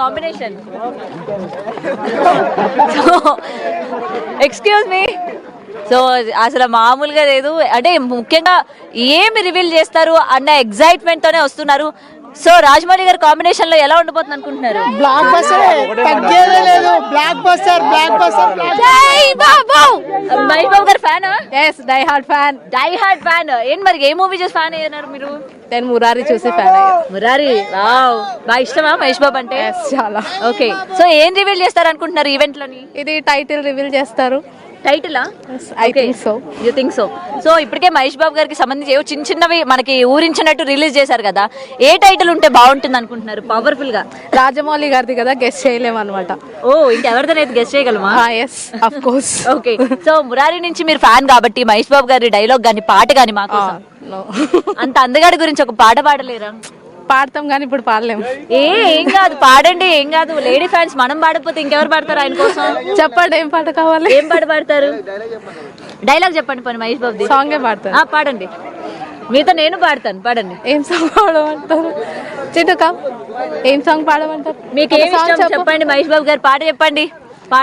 Combination. Excuse me. So అసలు మామూలుగా లేదు, అంటే ముఖ్యంగా ఏమి రివీల్ చేస్తారు అన్న ఎగ్జైట్మెంట్ తోనే వస్తున్నారు. సో రాజమౌళి గారి కాంబినేషన్ లో ఎలా ఉండబోతుంది అనుకుంటున్నారు? బ్లాక్ బస్టర్, తగ్గేదే లేదు. Blockbuster, blockbuster. జై బాబు. మహేష్ బాబు గారు fan? yes die hard fan. ఏంటి మరి ఏ మూవీ చూసి ఫ్యాన్ అయ్యారు మీరు? నేను మురారి చూసి ఫ్యాన్ అయ్యాను. మురారి, వావ్, బాగా ఇష్టమా మహేష్ బాబు అంటే? చాలా. ఓకే, సో ఏం రివీల్ చేస్తారు అనుకుంటున్నారు ఈవెంట్ లోని? ఇది టైటిల్ రివీల్ చేస్తారు. టైటిలా? I think so. You think so? So ఇప్పటికే మహేష్ బాబు గారికి సంబంధించి ఏవో చిన్న చిన్నవి మనకి ఊరించినట్టు రిలీజ్ చేశారు కదా, ఏ టైటిల్ ఉంటే బాగుంటుంది అనుకుంటున్నారు పవర్ఫుల్ గా? రాజమౌళి గారిది కదా, గెస్ట్ చేయలేము అనమాట. ఓ, ఇంకెవరిదైతే గెస్ట్ చేయగలమా? Yes of course. Okay, so Murari నుంచి మీరు ఫ్యాన్ కాబట్టి మహేష్ బాబు గారి డైలాగ్ గానీ పాట గానీ మాకు అంత అందగాడి గురించి ఒక పాట పాడలేరా? పాడతాం కానీ ఇప్పుడు పాడలేము. ఏం కాదు, పాడండి, ఏం కాదు. లేడీ ఫ్యాన్స్ మనం పాడకపోతే ఇంకెవరు పాడతారు ఆయన కోసం? చెప్పండి ఏం పాట కావాలి? ఏం పాట పాడతారు? డైలాగ్ చెప్పండి పని మహేష్ బాబు. సాంగే పాడతాను. పాడండి, మీతో నేను పాడతాను, పాడండి. ఏం సాంగ్ పాడమంటారు? చిటుక ఏం సాంగ్ పాడమంటారు? మీకు ఏం ఇష్టం చెప్పండి, మహేష్ బాబు గారు పాట చెప్పండి.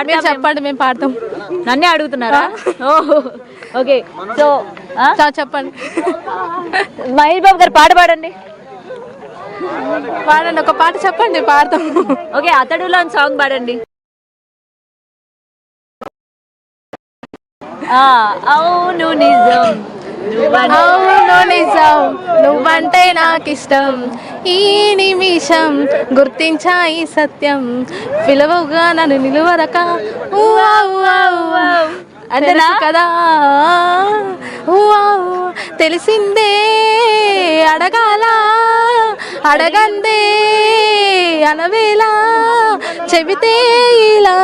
మీరు చెప్పండి, మేము పాడతాం. నన్నే అడుగుతున్నారా? ఓహో, ఓకే. సో చెప్పండి, మహేష్ బాబు గారు పాట పాడండి. పాడండి, ఒక పాట చెప్పండి, పాడతాం. ఓకే, అతడులో సాంగ్ పాడండి. అవును నిజం, అవును నిజం, నువ్వంటే నాకిష్టం, ఈ నిమిషం గుర్తించా ఈ సత్యం, పిలవగా నన్ను నిలువరక అంతేనా కదా, తెలిసిందే అడగాల అడగందే అనవేలా, చెబితే ఇలా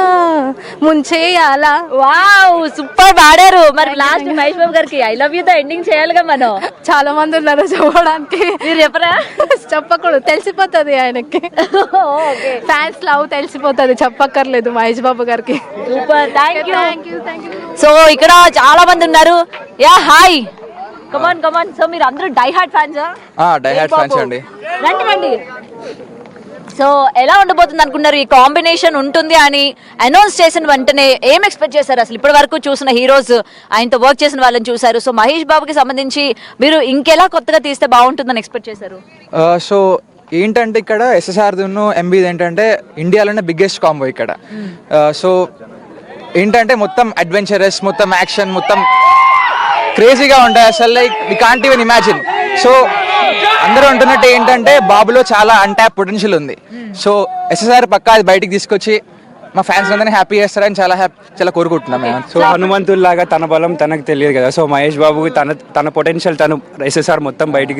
ముంచేయాలా. వావ్, సూపర్ పాడారు. మరి లాస్ట్ మహేష్ బాబు గారికి ఐ లవ్ యూ తో ఎండింగ్ చేయాలిగా మనం. చాలా మంది ఉన్నారు చెప్పడానికి. మీరు చెప్పరా? చెప్పకూడదు, తెలిసిపోతుంది ఆయనకి. ఫ్యాన్స్ లవ్ తెలిసిపోతుంది, చెప్పక్కర్లేదు మహేష్ బాబు గారికి. Super, thank you. Thank you. So ఇక్కడ చాలా మంది ఉన్నారు. యా, హాయ్, కమాన్. సో మీరు అందరూ die hard fans? Die hard fans అండి. రండి. సో ఎలా ఉండబోతుంది అనుకున్నారు? ఈ కాంబినేషన్ ఉంటుంది అని అనౌన్స్ చేసిన వెంటనే ఏం ఎక్స్పెక్ట్ చేశారు? అసలు ఇప్పటి వరకు చూసిన హీరోస్, ఆయనతో వర్క్ చేసిన వాళ్ళని చూసారు. సో మహేష్ బాబుకి సంబంధించి మీరు ఇంకెలా కొత్తగా తీస్తే బాగుంటుందని ఎక్స్పెక్ట్ చేశారు? సో ఏంటంటే ఇక్కడ ఎస్ఎస్ఆర్ ఎంబీది ఏంటంటే ఇండియాలోనే బిగ్గెస్ట్ కాంబో ఇక్కడ. సో ఏంటంటే మొత్తం అడ్వెంచరస్, మొత్తం యాక్షన్, మొత్తం క్రేజీగా ఉంటాయి. అసలు like we can't even imagine. So అందరూ అంటున్నట్టు ఏంటంటే బాబులో చాలా అన్టాప్ పొటెన్షియల్ ఉంది. సో ఎస్ఎస్ఆర్ పక్కా అది బయటికి తీసుకొచ్చి మా ఫ్యాన్స్ అందరినీ హ్యాపీ చేస్తారని చాలా కోరుకుంటున్నాం. సో హనుమంతుల్లాగా తన బలం తనకు తెలియదు కదా. సో మహేష్ బాబు తన పొటెన్షియల్ తను ఎస్ఎస్ఆర్ మొత్తం బయటికి